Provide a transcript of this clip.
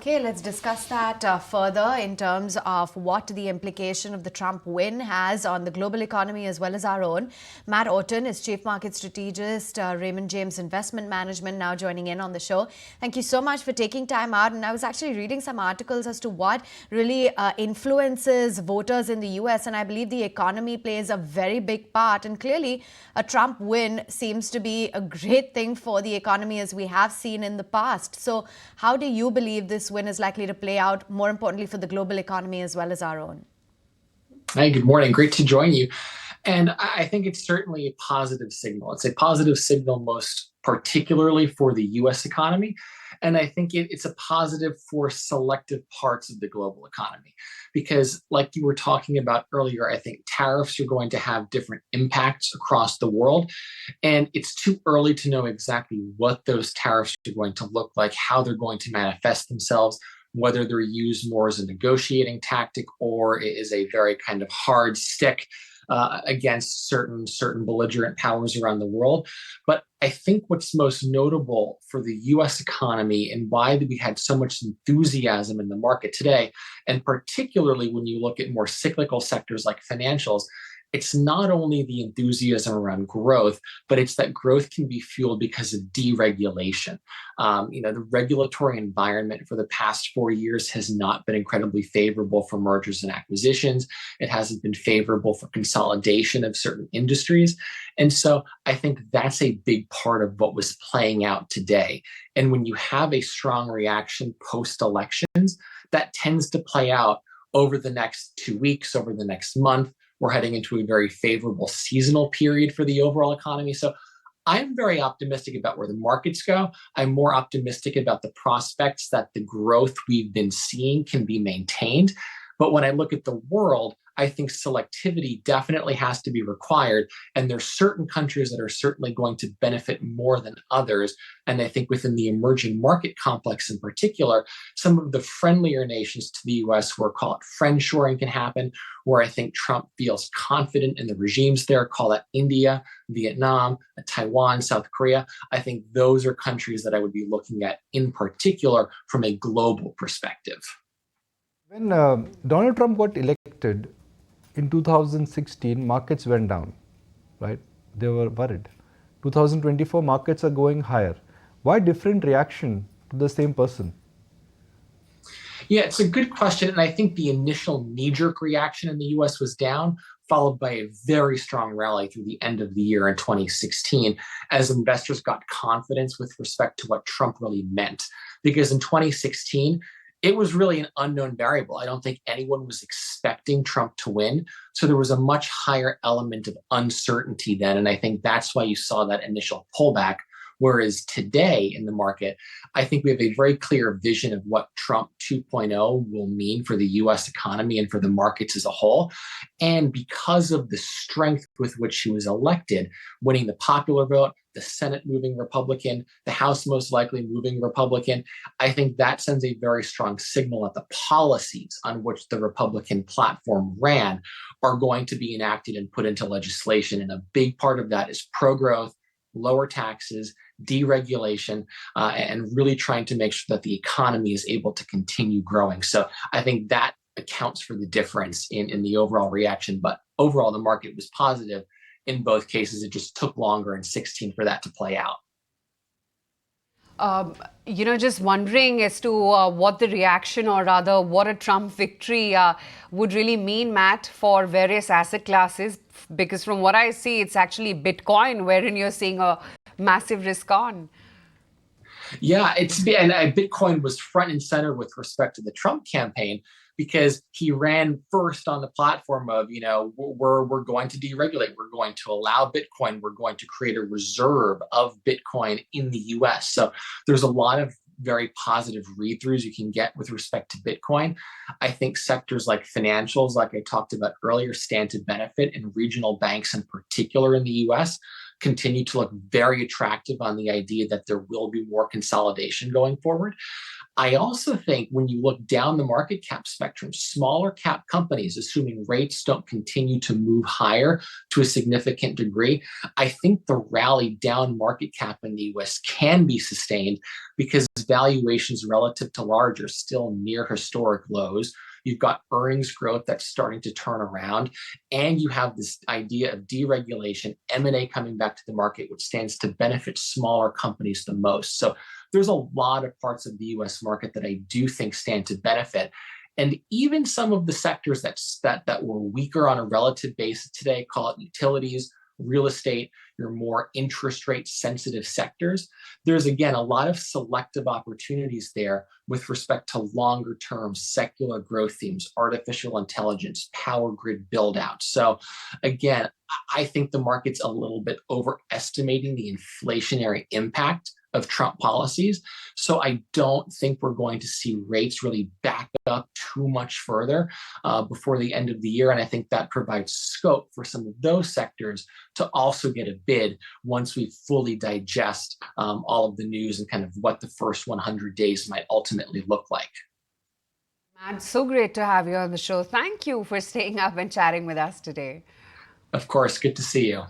Okay, let's discuss that further in terms of what the implication of the Trump win has on the global economy as well as our own. Matt Orton is Chief Market Strategist, Raymond James Investment Management, now joining in on the show. Thank you so much for taking time out. And I was actually reading some articles as to what really influences voters in the US, and I believe the economy plays a very big part. And clearly, a Trump win seems to be a great thing for the economy, as we have seen in the past. So, how do you believe this win is likely to play out, more importantly, for the global economy as well as our own? Hey, good morning. Great to join you. And I think it's certainly a positive signal. It's a positive signal, most particularly for the US economy. And I think it's a positive for selective parts of the global economy. Because, like you were talking about earlier, I think tariffs are going to have different impacts across the world. And it's too early to know exactly what those tariffs are going to look like, how they're going to manifest themselves, whether they're used more as a negotiating tactic or it is a very kind of hard stick against certain belligerent powers around the world. But I think what's most notable for the U.S. economy and why we had so much enthusiasm in the market today, and particularly when you look at more cyclical sectors like financials, it's not only the enthusiasm around growth, but it's that growth can be fueled because of deregulation. The regulatory environment for the past 4 years has not been incredibly favorable for mergers and acquisitions. It hasn't been favorable for consolidation of certain industries. And so I think that's a big part of what was playing out today. And when you have a strong reaction post-elections, that tends to play out over the next 2 weeks, over the next month. We're heading into a very favorable seasonal period for the overall economy. So I'm very optimistic about where the markets go. I'm more optimistic about the prospects that the growth we've been seeing can be maintained. But when I look at the world, I think selectivity definitely has to be required. And there's certain countries that are certainly going to benefit more than others. And I think within the emerging market complex in particular, some of the friendlier nations to the US, where call it friendshoring, can happen, where I think Trump feels confident in the regimes there, call that India, Vietnam, Taiwan, South Korea. I think those are countries that I would be looking at in particular from a global perspective. When Donald Trump got elected in 2016, markets went down, right? They were worried. 2024, markets are going higher. Why different reaction to the same person? Yeah, it's a good question. And I think the initial knee-jerk reaction in the US was down, followed by a very strong rally through the end of the year in 2016 as investors got confidence with respect to what Trump really meant. Because in 2016, it was really an unknown variable. I don't think anyone was expecting Trump to win. So there was a much higher element of uncertainty then. And I think that's why you saw that initial pullback. Whereas today in the market, I think we have a very clear vision of what Trump 2.0 will mean for the US economy and for the markets as a whole. And because of the strength with which he was elected, winning the popular vote, the Senate moving Republican, the House most likely moving Republican, I think that sends a very strong signal that the policies on which the Republican platform ran are going to be enacted and put into legislation. And a big part of that is pro-growth, lower taxes, deregulation, and really trying to make sure that the economy is able to continue growing. So I think that accounts for the difference in the overall reaction. But overall, the market was positive in both cases. It just took longer in 16 for that to play out. Just wondering as to what the reaction, or rather what a Trump victory would really mean, Matt, for various asset classes. Because from what I see, it's actually Bitcoin wherein you're seeing a massive risk on. Yeah, and Bitcoin was front and center with respect to the Trump campaign because he ran first on the platform of, we're going to deregulate, we're going to allow Bitcoin, we're going to create a reserve of Bitcoin in the US. So there's a lot of very positive read-throughs you can get with respect to Bitcoin. I think sectors like financials, like I talked about earlier, stand to benefit, and regional banks in particular in the US. continue to look very attractive on the idea that there will be more consolidation going forward. I also think when you look down the market cap spectrum, smaller cap companies, assuming rates don't continue to move higher to a significant degree, I think the rally down market cap in the US can be sustained because valuations relative to large are still near historic lows. You've got earnings growth that's starting to turn around, and you have this idea of deregulation, M&A coming back to the market, which stands to benefit smaller companies the most. So there's a lot of parts of the US market that I do think stand to benefit. And even some of the sectors that were weaker on a relative basis today, call it utilities, real estate, your more interest rate sensitive sectors, there's again a lot of selective opportunities there with respect to longer term secular growth themes, artificial intelligence, power grid build out. So again, I think the market's a little bit overestimating the inflationary impact of Trump policies. So I don't think we're going to see rates really back up too much further before the end of the year. And I think that provides scope for some of those sectors to also get a bid once we fully digest all of the news and kind of what the first 100 days might ultimately look like. Matt, so great to have you on the show. Thank you for staying up and chatting with us today. Of course, good to see you.